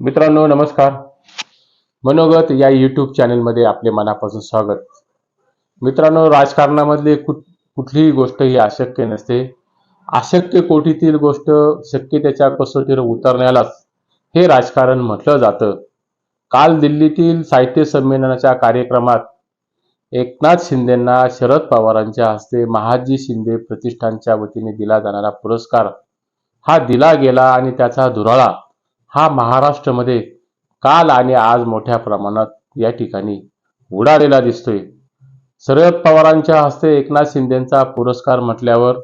मित्रांनो नमस्कार. मनोगत या यूट्यूब चॅनलमध्ये आपले मनापासून स्वागत. मित्रांनो, राजकारणामधली कुठलीही गोष्ट ही अशक्य नसते. अशक्य कोटीतील गोष्ट शक्यतेच्या कसोटीवर उतरण्यालाच हे राजकारण म्हटलं जातं. काल दिल्लीतील साहित्य संमेलनाच्या कार्यक्रमात एकनाथ शिंदेंना शरद पवारांच्या हस्ते महादजी शिंदे प्रतिष्ठानच्या वतीने दिला जाणारा पुरस्कार हा दिला गेला आणि त्याचा धुराळा हा महाराष्ट्रामध्ये काल आणि आज मोठ्या प्रमाणात या ठिकाणी उडालेला दिसतोय. शरद पवारांच्या हस्ते एकनाथ शिंदेंचा पुरस्कार म्हटल्यावर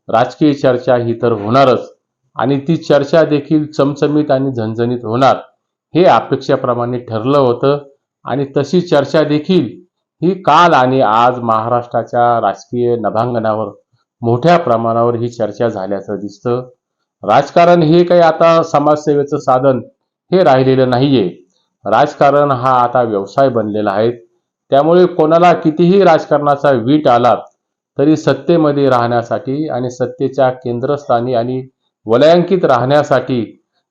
राजकीय चर्चा ही तर होणारच आणि ती चर्चा देखील चमचमीत आणि झणझणीत होणार हे अपेक्षेप्रमाणे ठरलं होतं आणि तशी चर्चा देखील ही काल आणि आज महाराष्ट्राच्या राजकीय नभांगणावर मोठ्या प्रमाणावर ही चर्चा झाल्याचं दिसतं. राजकारण हे काही आता समाजसेवेचं साधन हे राहिलेलं नाहीये. राजकारण हा आता व्यवसाय बनलेला आहे. त्यामुळे कोणाला कितीही राजकारणाचा वीट आला तरी सत्तेमध्ये राहण्यासाठी आणि सत्तेच्या केंद्रस्थानी आणि वलयांकित राहण्यासाठी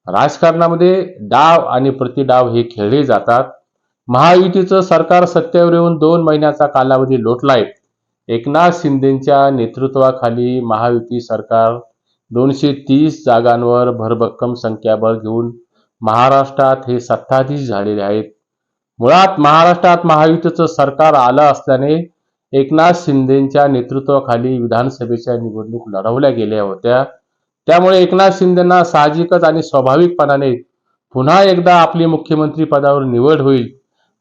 राजकारणामध्ये डाव आणि प्रतिडाव हे खेळले जातात. महायुतीचं सरकार सत्तेवर येऊन 2 महिन्याचा कालावधी लोटलाय. एकनाथ शिंदेच्या नेतृत्वाखाली महायुती सरकार 230 जागांवर भरभक्कम संख्याबळ घेऊन महाराष्ट्रात हे सत्ताधीश झालेले आहेत. मुळात महाराष्ट्रात महायुतीचं सरकार आलं असल्याने एकनाथ शिंदेच्या नेतृत्वाखाली विधानसभेच्या निवडणूक लढवल्या गेल्या होत्या. त्यामुळे एकनाथ शिंदेंना साहजिकच आणि स्वाभाविकपणाने पुन्हा एकदा आपली मुख्यमंत्री पदावर निवड होईल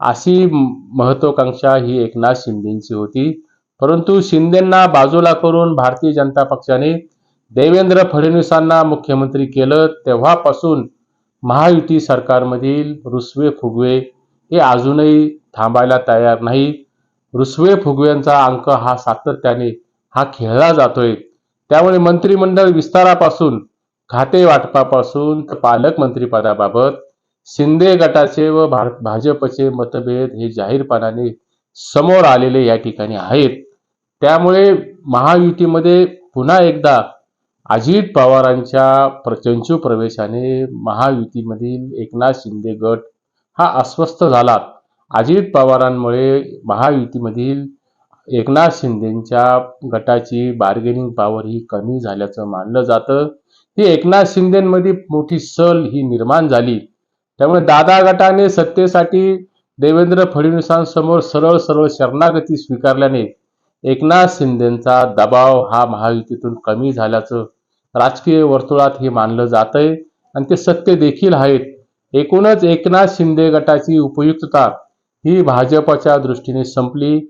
अशी महत्वाकांक्षा ही एकनाथ शिंदेची होती. परंतु शिंदेंना बाजूला करून भारतीय जनता पक्षाने देवेंद्र फडणवीसांना मुख्यमंत्री केलं तेव्हापासून महायुती सरकारमधील रुसवे फुगवे हे अजूनही थांबायला तयार नाही. रुसवे फुगव्यांचा अंक हा सातत्याने हा खेळला जातोय. त्यामुळे मंत्रिमंडळ विस्तारापासून खाते वाटपापासून पालकमंत्रीपदाबाबत शिंदे गटाचे व भाजपचे मतभेद हे जाहीरपणाने समोर आलेले या ठिकाणी आहेत. त्यामुळे महायुतीमध्ये पुन्हा एकदा अजित पवारांच्या चंचू प्रवेशाने महायुतीमधील एकनाथ शिंदे गट हा अस्वस्थ झाला. अजित पवारांमुळे महायुतीमधील एकनाथ शिंदेच्या गटाची बार्गेनिंग पॉवर ही कमी झाल्याचं मानलं जातं. ही एकनाथ शिंदेमध्ये मोठी सल ही निर्माण झाली. त्यामुळे दादा गटाने सत्तेसाठी देवेंद्र फडणवीसांसमोर सरळ सरळ शरणागती स्वीकारल्याने एकनाथ शिंदेचा दबाव हा महायुतीतून कमी झाल्याचं राजकीय वर्तुळात हे मानलं जातंय आणि ते सत्य देखील आहेत. एकूणच एकनाथ शिंदे गटाची उपयुक्तता ही भाजपच्या दृष्टीने संपली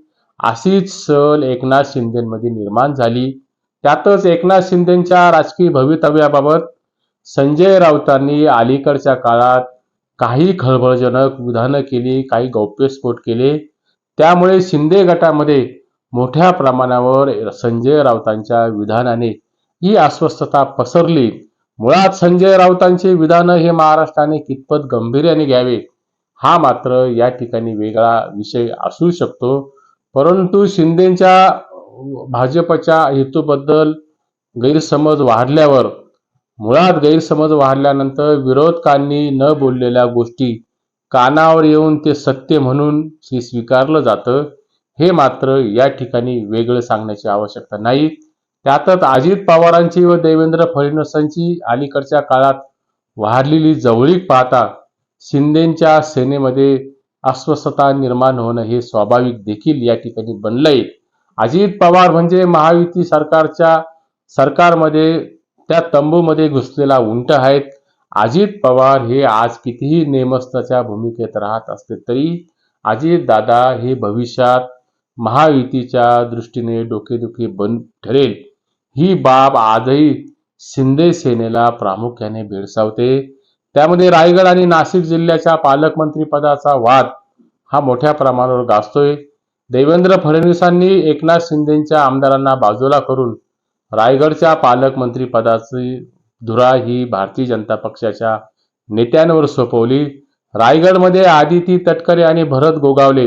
अशीच सल एकनाथ शिंदेमध्ये निर्माण झाली. त्यातच एकनाथ शिंदेच्या राजकीय भवितव्याबाबत संजय राऊतांनी अलीकडच्या काळात काही खळबळजनक विधानं केली, काही गौप्यस्फोट केले. त्यामुळे शिंदे गटामध्ये मोठ्या प्रमाणावर संजय राऊतांच्या विधानाने ही अस्वस्थता पसरली. मुळात संजय राऊतांचे विधान हे महाराष्ट्राने कितपत गांभीर्याने घ्यावे हा मात्र या ठिकाणी वेगळा विषय असू शकतो. परंतु शिंदेच्या भाजपच्या हेतूबद्दल गैरसमज वाढल्यावर मुळात गैरसमज वाढल्यानंतर विरोधकांनी न बोललेल्या गोष्टी कानावर येऊन ते सत्य म्हणून स्वीकारलं जातं हे मात्र या ठिकाणी वेगळं सांगण्याची आवश्यकता नाही. त्यातच अजित पवारांची व देवेंद्र फडणवीसांची अलीकडच्या काळात वाढलेली जवळीक पाहता शिंदेच्या सेनेमध्ये अस्वस्थता निर्माण होणं हे स्वाभाविक देखील या ठिकाणी बनलंय. अजित पवार म्हणजे महायुती सरकारमध्ये त्या तंबूमध्ये घुसलेला उंट आहेत. अजित पवार हे आज कितीही नेमस्थाच्या भूमिकेत राहत असले तरी अजित दादा हे भविष्यात महायुतीच्या दृष्टीने डोकेदुखी बंद ठरेल ही बाब आजही शिंदे सेनेला प्रामुख्याने भेडसावते. त्यामध्ये रायगड आणि नाशिक जिल्ह्याच्या पालकमंत्री पदाचा वाद हा मोठ्या प्रमाणावर गाजतोय. देवेंद्र फडणवीसांनी एकनाथ शिंदेच्या आमदारांना बाजूला करून रायगडच्या पालकमंत्री पदाची धुरा ही भारतीय जनता पक्षाच्या नेत्यांवर सोपवली. रायगडमध्ये आदिती तटकरे आणि भरत गोगावले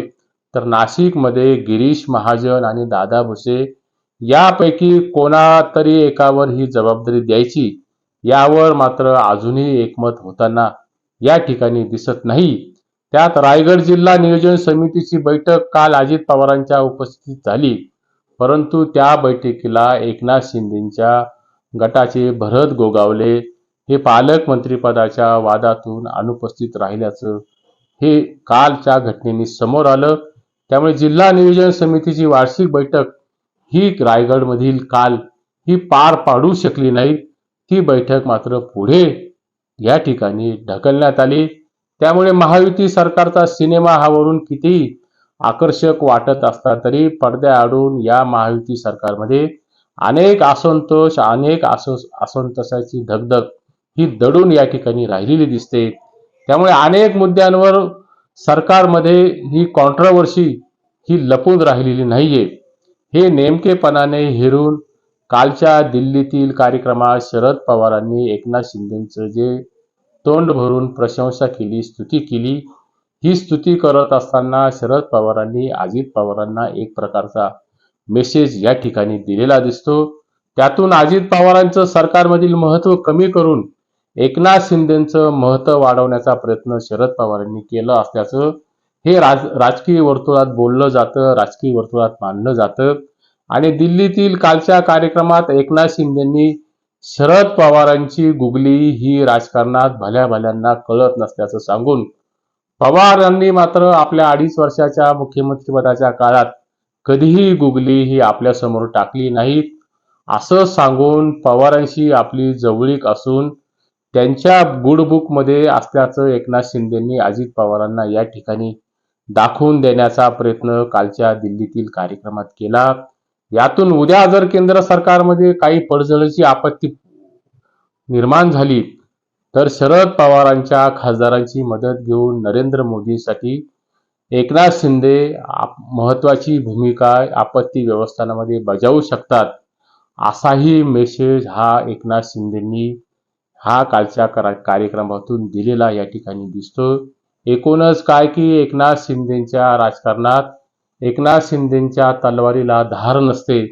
तर नाशिकमध्ये गिरीश महाजन आणि दादा भुसे यापैकी कोणातरी एकावर ही जबाबदारी द्यायची यावर मात्र अजूनही एकमत होताना या ठिकाणी दिसत नाही. त्यात रायगड जिल्हा नियोजन समितीची बैठक काल अजित पवारांच्या उपस्थितीत झाली, परंतु त्या बैठकीला एकनाथ शिंदेच्या गटाचे भरत गोगावले हे पालकमंत्रीपदाच्या वादातून अनुपस्थित राहिल्याचं हे कालच्या घटनेने समोर आलं. त्यामुळे जिल्हा नियोजन समितीची वार्षिक बैठक ही रायगडमधील काल ही पार पाडू शकली नाही. ती बैठक मात्र पुढे या ठिकाणी ढकलण्यात आली. त्यामुळे महायुती सरकारचा सिनेमा हा वरून कितीही आकर्षक वाटत असला तरी पडद्याआडून या महायुती सरकारमध्ये अनेक असंतोष, असंतोषाची धगधग ही दडून या ठिकाणी राहिलेली दिसते. त्यामुळे अनेक मुद्द्यांवर सरकारमध्ये ही कॉन्ट्रोवर्सी ही लपून राहिलेली नाहीये. हे नेमकेपणाने हेरून कालच्या दिल्लीतील कार्यक्रमात शरद पवारांनी एकनाथ शिंदेचं जे तोंड भरून प्रशंसा केली, स्तुती केली. ही स्तुती करत असताना शरद पवारांनी अजित पवारांना एक प्रकारचा मेसेज या ठिकाणी दिलेला दिसतो. त्यातून अजित पवारांचं सरकारमधील महत्त्व कमी करून एकनाथ शिंदेचं महत्त्व वाढवण्याचा प्रयत्न शरद पवारांनी केला असल्याचं हे राजकीय वर्तुळात बोललं जातं, राजकीय वर्तुळात मानलं जातं. आणि दिल्लीतील कालच्या कार्यक्रमात एकनाथ शिंदेंनी शरद पवारांची गुगली ही राजकारणात भल्या भल्यांना कळत नसल्याचं सांगून पवारांनी मात्र आपल्या 2.5 वर्षाच्या मुख्यमंत्रीपदाच्या काळात कधीही गुगली ही आपल्या समोर टाकली नाहीत असं सांगून पवारांशी आपली जवळीक असून त्यांच्या गुडबुकमध्ये असल्याचं एकनाथ शिंदेंनी अजित पवारांना या ठिकाणी दाखवून देण्याचा प्रयत्न कालच्या दिल्लीतील कार्यक्रमात केला. यातून उद्या जर केंद्र सरकारमध्ये काही पडझडीची आपत्ती निर्माण झाली तर शरद पवारांच्या खासदारांची मदत घेऊन नरेंद्र मोदींसाठी एकनाथ शिंदे महत्वाची भूमिका आपत्ती व्यवस्थापनामध्ये बजावू शकतात, असाही मेसेज हा एकनाथ शिंदेंनी हा कालच्या कार्यक्रमातून दिलेला या ठिकाणी दिसतो. एकूणच काय की एकनाथ शिंदेच्या राजकारणात एकनाथ शिंदेच्या तलवारीला धार नसते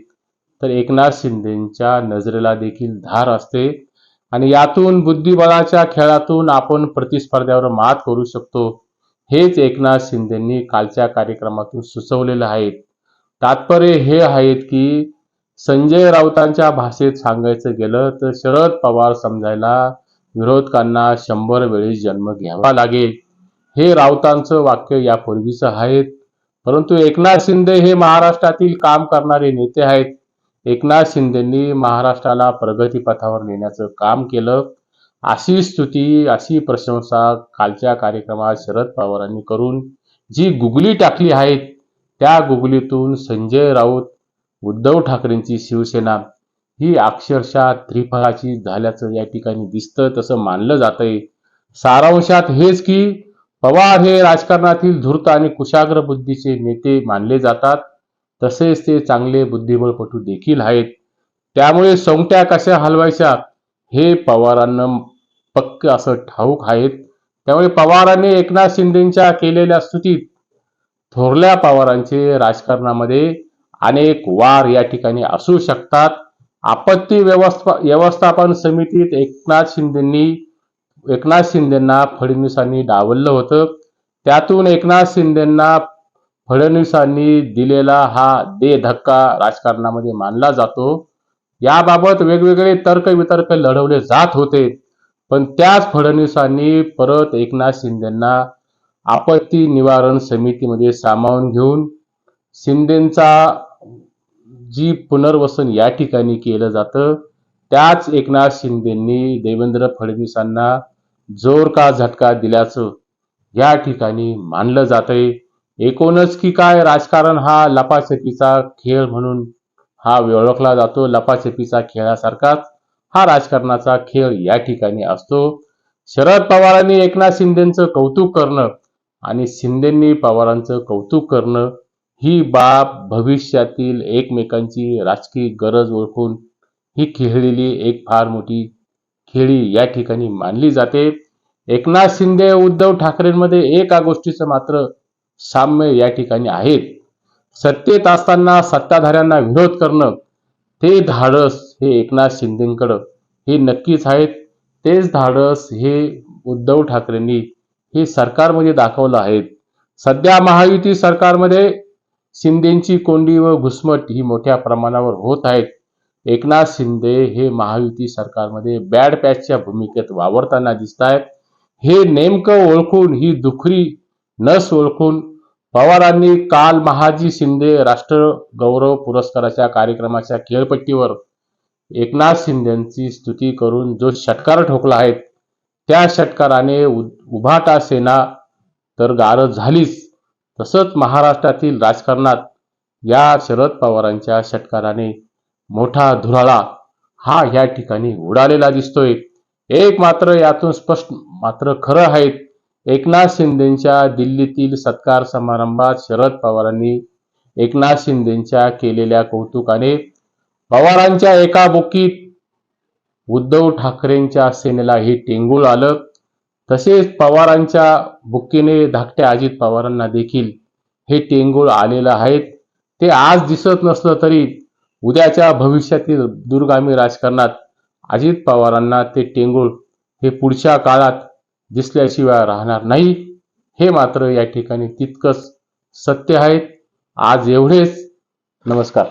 तर एकनाथ शिंदेच्या नजरेला देखील धार असते. आणि यातून बुद्धिबळाच्या खेळातून आपण प्रतिस्पर्ध्यावर मात करू शकतो, हेच एकनाथ शिंदेंनी कालच्या कार्यक्रमातून सुचवलेलं आहे. तात्पर्य हे आहेत की संजय राऊतांच्या भाषेत सांगायचं गेलं तर शरद पवार समजायला विरोधकांना 100 वेळी जन्म घ्यावा लागेल, हे राऊतांचं वाक्य यापूर्वीच आहे. परंतु एकनाथ शिंदे हे महाराष्ट्रातील काम करणारे नेते आहेत. एकनाथ शिंदेंनी महाराष्ट्राला प्रगतीपथावर नेण्याचं काम केलं, अशी स्तुती, अशी प्रशंसा कालच्या कार्यक्रमात शरद पवारांनी करून जी गुगली टाकली आहे, त्या गुगलीतून संजय राऊत, उद्धव ठाकरेंची शिवसेना ही अक्षरशः त्रिफळाची झाल्याचं या ठिकाणी दिसतं, तसं मानलं जातंय. सारांशात हेच की पवार हे राजकारणातील धूर्त आणि कुशाग्र बुद्धीचे नेते मानले जातात, तसेच ते चांगले बुद्धिबळपटू देखील आहेत. त्यामुळे सोंगट्या कशा हलवायच्या हे पवारांना पक्क असं ठाऊक आहेत. त्यामुळे पवारांनी एकनाथ शिंदेच्या केलेल्या स्तुतीत थोरल्या पवारांचे राजकारणामध्ये अनेक वार या ठिकाणी असू शकतात. आपत्ती व्यवस्थापन समितीत एकनाथ शिंदेंना फडणवीसांनी डावललं होतं. त्यातून एकनाथ शिंदेंना फडणवीसांनी दिलेला हा धक्का राजकारणामध्ये मानला जातो. याबाबत वेगवेगळे तर्कवितर्क लढवले जात होते, पण त्याच फडणवीसांनी परत एकनाथ शिंदेंना आपत्ती निवारण समितीमध्ये सामावून घेऊन शिंदेंचा जी पुनर्वसन या ठिकाणी केलं जातं, त्याच एकनाथ शिंदेंनी देवेंद्र फडणवीसांना जोर का झटका दिल्याचं या ठिकाणी मानलं जातंय. एकूणच की काय राजकारण हा लपाछपीचा खेळ म्हणून हा ओळखला जातो. लपाछपीचा खेळासारखाच हा राजकारणाचा खेळ या ठिकाणी असतो. शरद पवारांनी एकनाथ शिंदेचं कौतुक करणं आणि शिंदेंनी पवारांचं कौतुक करणं ही बाब भविष्यातील एकमेकांची राजकीय गरज ओळखून ही खेळलेली एक फार मोठी खेळी या ठिकाणी मानली जाते. एकनाथ शिंदे उद्धव ठाकरेंमध्ये एका गोष्टीचं मात्र साम्य या ठिकाणी आहेत. सत्तेत असताना सत्ताधाऱ्यांना विरोध करणं ते धाडस हे एकनाथ शिंदेकडं हे नक्कीच आहेत. तेच धाडस हे उद्धव ठाकरेंनी हे सरकारमध्ये दाखवलं आहे. सध्या महायुती सरकारमध्ये शिंदेची कोंडी व घुसमट ही मोठ्या प्रमाणावर होत आहेत. एकनाथ शिंदे हे महायुती सरकारमध्ये बॅड पॅचच्या भूमिकेत वावरताना दिसत आहेत. हे नेमकं ओळखून, ही दुखरी नस ओळखून पवारांनी काल महाजी शिंदे राष्ट्र गौरव पुरस्काराच्या कार्यक्रमाच्या खेळपट्टीवर एकनाथ शिंदेची स्तुती करून जो षटकार ठोकला आहे, त्या षटकाराने उभाटा सेना तर गारद झालीच, तसंच महाराष्ट्रातील राजकारणात या शरद पवारांच्या षटकाराने मोठा धुराळा हा या ठिकाणी उडालेला दिसतोय. एक मात्र यातून स्पष्ट मात्र खरं आहे, एकनाथ शिंदेच्या दिल्लीतील सत्कार समारंभात शरद पवारांनी एकनाथ शिंदेच्या केलेल्या कौतुकाने पवारांच्या एका बुक्कीत उद्धव ठाकरेंच्या सेनेला हे टेंगूळ आलं. तसेच पवारांच्या बुक्कीने धाकट्या अजित पवारांना देखील हे टेंगूळ आलेलं आहे. ते आज दिसत नसलं तरी उद्याच्या भविष्यातील दूरगामी राजकारणात अजित पवारांना ते टेंगूळ हे पुढच्या काळात दिसल्याशिवाय राहणार नाही. हे मात्र या ठिकाणी तितकंच सत्य आहे. आज एवढेच. नमस्कार.